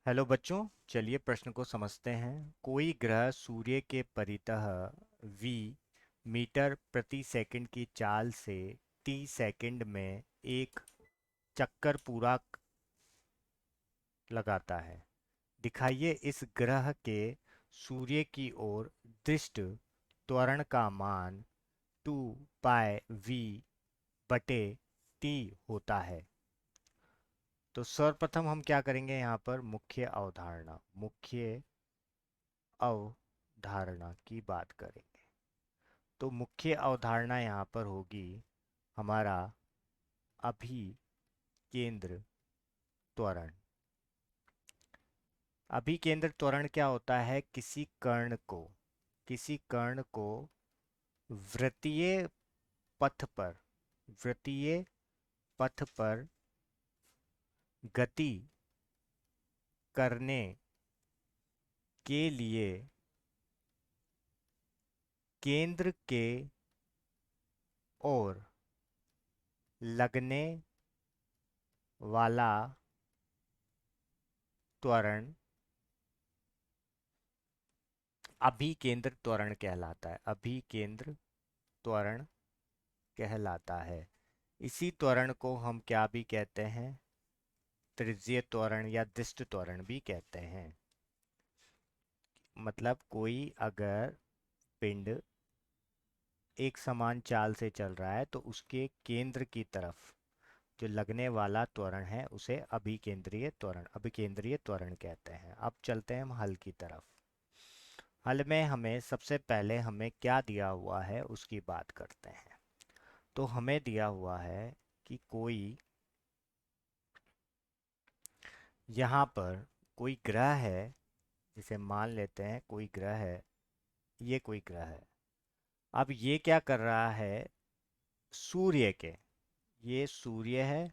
Hello बच्चों, चलिए प्रश्न को समझते हैं। कोई ग्रह सूर्य के परितः v मीटर प्रति सेकंड की चाल से t सेकंड में एक चक्कर पूरा लगाता है। दिखाइए इस ग्रह के सूर्य की ओर दृष्ट त्वरण का मान 2 पाई v बटे t होता है। तो सर्वप्रथम हम क्या करेंगे, यहाँ पर मुख्य अवधारणा की बात करेंगे। तो मुख्य अवधारणा यहाँ पर होगी हमारा अभिकेंद्र त्वरण। अभिकेंद्र त्वरण क्या होता है? किसी कण को वृत्तीय पथ पर वृत्तीय पथ पर गति करने के लिए केंद्र के ओर लगने वाला त्वरण अभिकेंद्र त्वरण कहलाता है। अभिकेंद्र त्वरण कहलाता है। इसी त्वरण को हम क्या भी कहते हैं? त्रिज्यीय त्वरण या दिष्ट त्वरण भी कहते हैं। मतलब कोई अगर पिंड एक समान चाल से चल रहा है तो उसके केंद्र की तरफ जो लगने वाला त्वरण है उसे अभिकेंद्रीय त्वरण कहते हैं। अब चलते हैं हम हल की तरफ। हल में हमें सबसे पहले हमें क्या दिया हुआ है उसकी बात करते हैं। तो हमें दिया हुआ है कि यहाँ पर कोई ग्रह है। जिसे मान लेते हैं कोई ग्रह है, ये कोई ग्रह है। अब ये क्या कर रहा है? सूर्य के ये सूर्य है।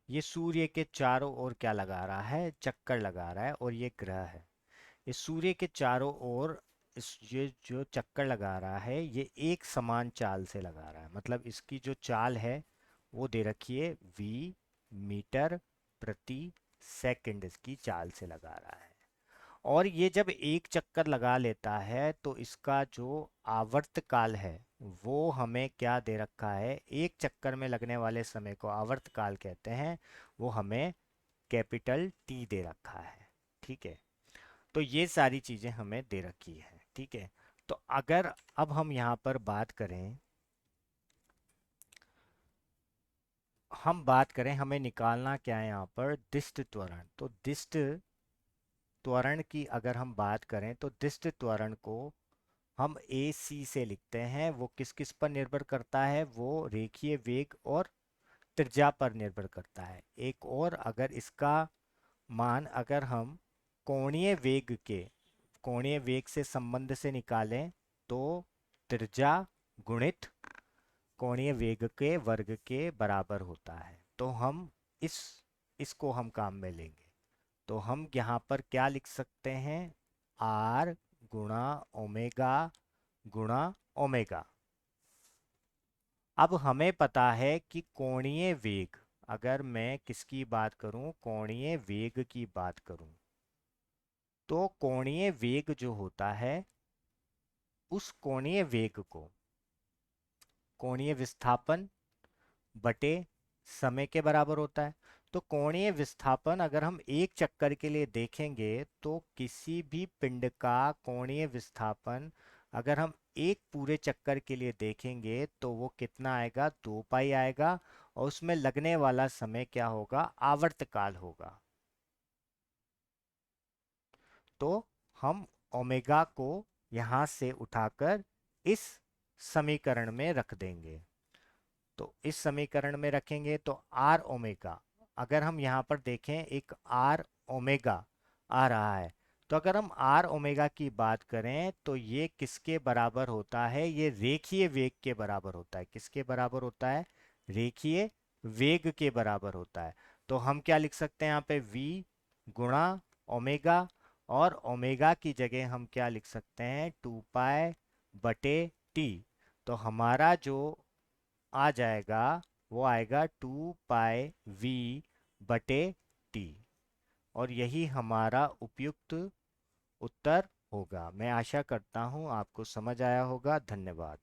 ये सूर्य के चारों ओर क्या लगा रहा है? चक्कर लगा रहा है। और ये ग्रह है। इस सूर्य के चारों ओर ये जो चक्कर लगा रहा है ये एक समान चाल से लगा रहा है। मतलब इसकी जो चाल है वो दे रखी है v मीटर प्रति सेकंड इसकी चाल से लगा रहा है। और ये जब एक चक्कर लगा लेता है तो इसका जो आवर्त काल है वो हमें क्या दे रखा है? एक चक्कर में लगने वाले समय को आवर्त काल कहते हैं। वो हमें कैपिटल टी दे रखा है। ठीक है। तो ये सारी चीजें हमें दे रखी है। ठीक है। तो अगर अब हम यहाँ पर बात करें हमें निकालना क्या है यहाँ पर? दिष्ट त्वरण। तो दिष्ट त्वरण की अगर हम बात करें तो दिष्ट त्वरण को हम ए सी से लिखते हैं। वो किस किस पर निर्भर करता है? वो रेखीय वेग और त्रिज्या पर निर्भर करता है। एक और अगर इसका मान अगर हम कोणीय वेग के कोणीय वेग से संबंध से निकालें तो त्रिज्या गुणित कोणीय वेग के वर्ग के बराबर होता है। तो हम इस इसको हम काम में लेंगे। तो हम यहाँ पर क्या लिख सकते हैं? आर गुणा ओमेगा गुणा ओमेगा। अब हमें पता है कि कोणीय वेग, अगर मैं किसकी बात करूं? कोणीय वेग की बात करूं तो कोणीय वेग जो होता है उस कोणीय वेग को कोणीय विस्थापन बटे समय के बराबर होता है। तो कोणीय विस्थापन अगर हम एक चक्कर के लिए देखेंगे तो किसी भी पिंड का कोणीय विस्थापन अगर हम एक पूरे चक्कर के लिए देखेंगे तो वो कितना आएगा? 2 पाई आएगा। और उसमें लगने वाला समय क्या होगा? आवर्तकाल होगा। तो हम ओमेगा को यहाँ से उठाकर इस समीकरण में रख देंगे। तो इस समीकरण में रखेंगे तो आर ओमेगा, अगर हम यहाँ पर देखें एक आर ओमेगा आ रहा है। तो अगर हम आर ओमेगा की बात करें तो ये किसके बराबर होता है? ये रेखीय वेग के बराबर होता है। किसके बराबर होता है? रेखीय वेग के बराबर होता है। तो हम क्या लिख सकते हैं यहाँ पे? v गुणा ओमेगा। और ओमेगा की जगह हम क्या लिख सकते हैं? 2 पाई बटे टी। तो हमारा जो आ जाएगा वो आएगा 2 पाई v बटे टी। और यही हमारा उपयुक्त उत्तर होगा। मैं आशा करता हूँ आपको समझ आया होगा। धन्यवाद।